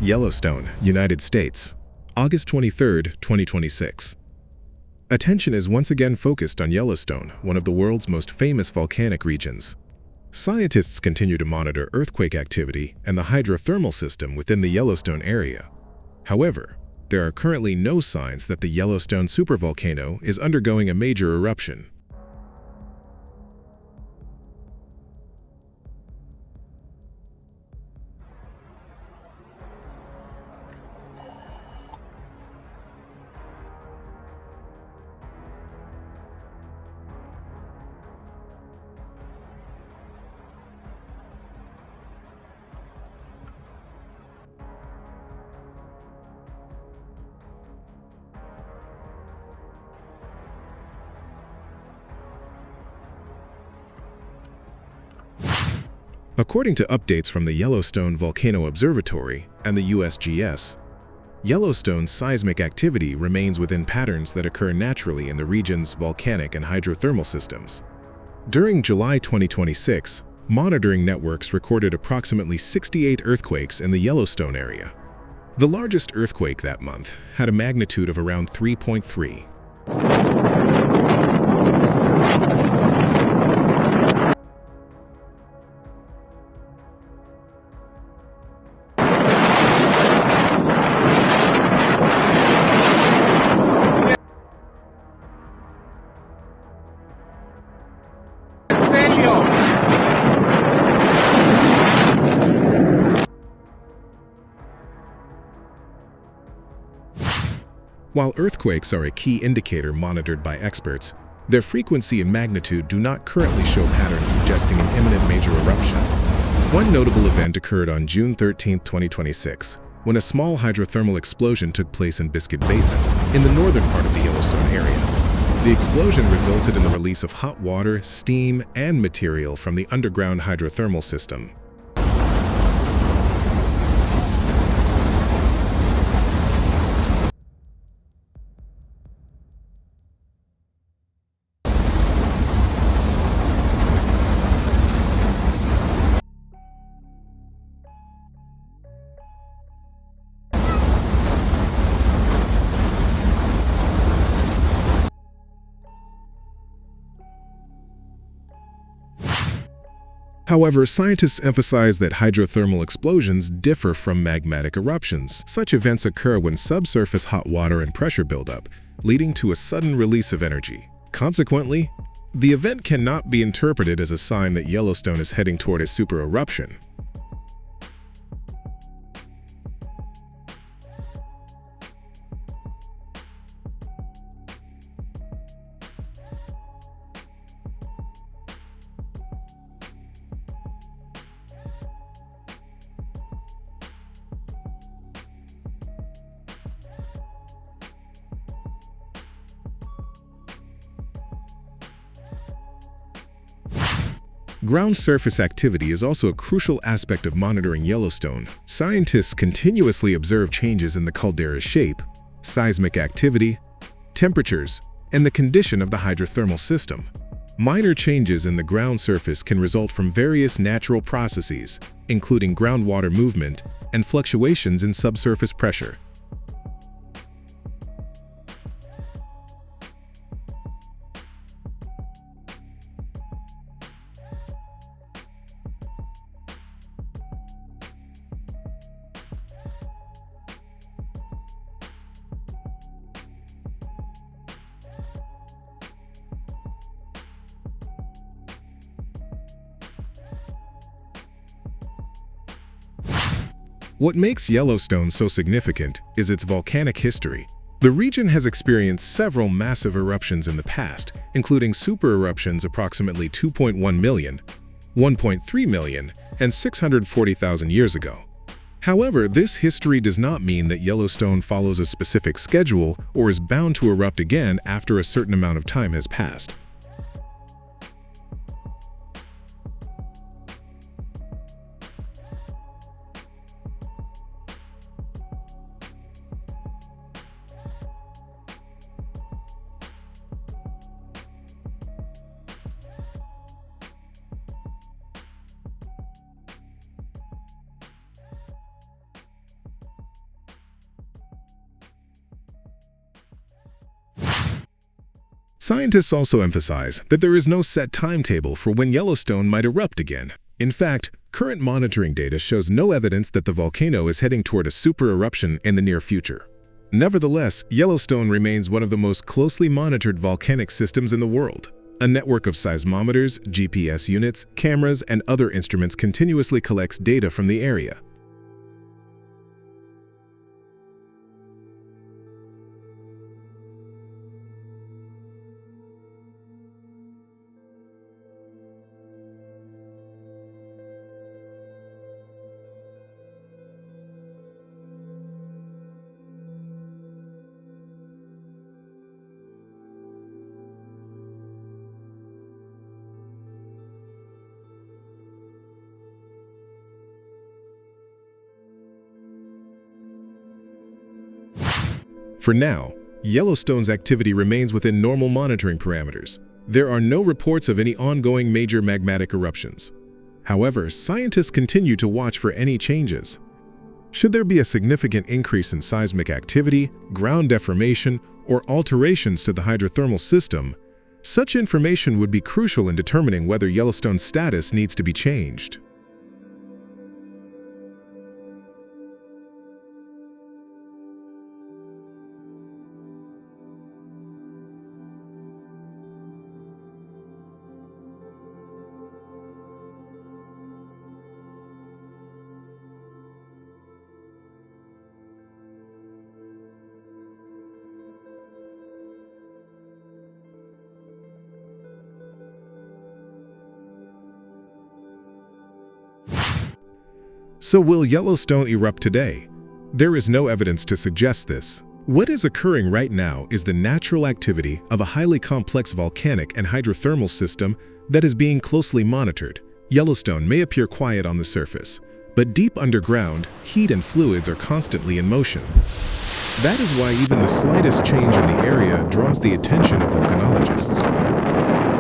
Yellowstone, United States, August 23, 2026. Attention is once again focused on Yellowstone, one of the world's most famous volcanic regions. Scientists continue to monitor earthquake activity and the hydrothermal system within the Yellowstone area. However, there are currently no signs that the Yellowstone supervolcano is undergoing a major eruption. According to updates from the Yellowstone Volcano Observatory and the USGS, Yellowstone's seismic activity remains within patterns that occur naturally in the region's volcanic and hydrothermal systems. During July 2026, monitoring networks recorded approximately 68 earthquakes in the Yellowstone area. The largest earthquake that month had a magnitude of around 3.3. While earthquakes are a key indicator monitored by experts, their frequency and magnitude do not currently show patterns suggesting an imminent major eruption. One notable event occurred on June 13, 2026, when a small hydrothermal explosion took place in Biscuit Basin, in the northern part of the Yellowstone area. The explosion resulted in the release of hot water, steam, and material from the underground hydrothermal system. However, scientists emphasize that hydrothermal explosions differ from magmatic eruptions. Such events occur when subsurface hot water and pressure build up, leading to a sudden release of energy. Consequently, the event cannot be interpreted as a sign that Yellowstone is heading toward a super-eruption. Ground surface activity is also a crucial aspect of monitoring Yellowstone. Scientists continuously observe changes in the caldera's shape, seismic activity, temperatures, and the condition of the hydrothermal system. Minor changes in the ground surface can result from various natural processes, including groundwater movement and fluctuations in subsurface pressure. What makes Yellowstone so significant is its volcanic history. The region has experienced several massive eruptions in the past, including super-eruptions approximately 2.1 million, 1.3 million, and 640,000 years ago. However, this history does not mean that Yellowstone follows a specific schedule or is bound to erupt again after a certain amount of time has passed. Scientists also emphasize that there is no set timetable for when Yellowstone might erupt again. In fact, current monitoring data shows no evidence that the volcano is heading toward a super-eruption in the near future. Nevertheless, Yellowstone remains one of the most closely monitored volcanic systems in the world. A network of seismometers, GPS units, cameras, and other instruments continuously collects data from the area. For now, Yellowstone's activity remains within normal monitoring parameters. There are no reports of any ongoing major magmatic eruptions. However, scientists continue to watch for any changes. Should there be a significant increase in seismic activity, ground deformation, or alterations to the hydrothermal system, such information would be crucial in determining whether Yellowstone's status needs to be changed. So will Yellowstone erupt today? There is no evidence to suggest this. What is occurring right now is the natural activity of a highly complex volcanic and hydrothermal system that is being closely monitored. Yellowstone may appear quiet on the surface, but deep underground, heat and fluids are constantly in motion. That is why even the slightest change in the area draws the attention of volcanologists.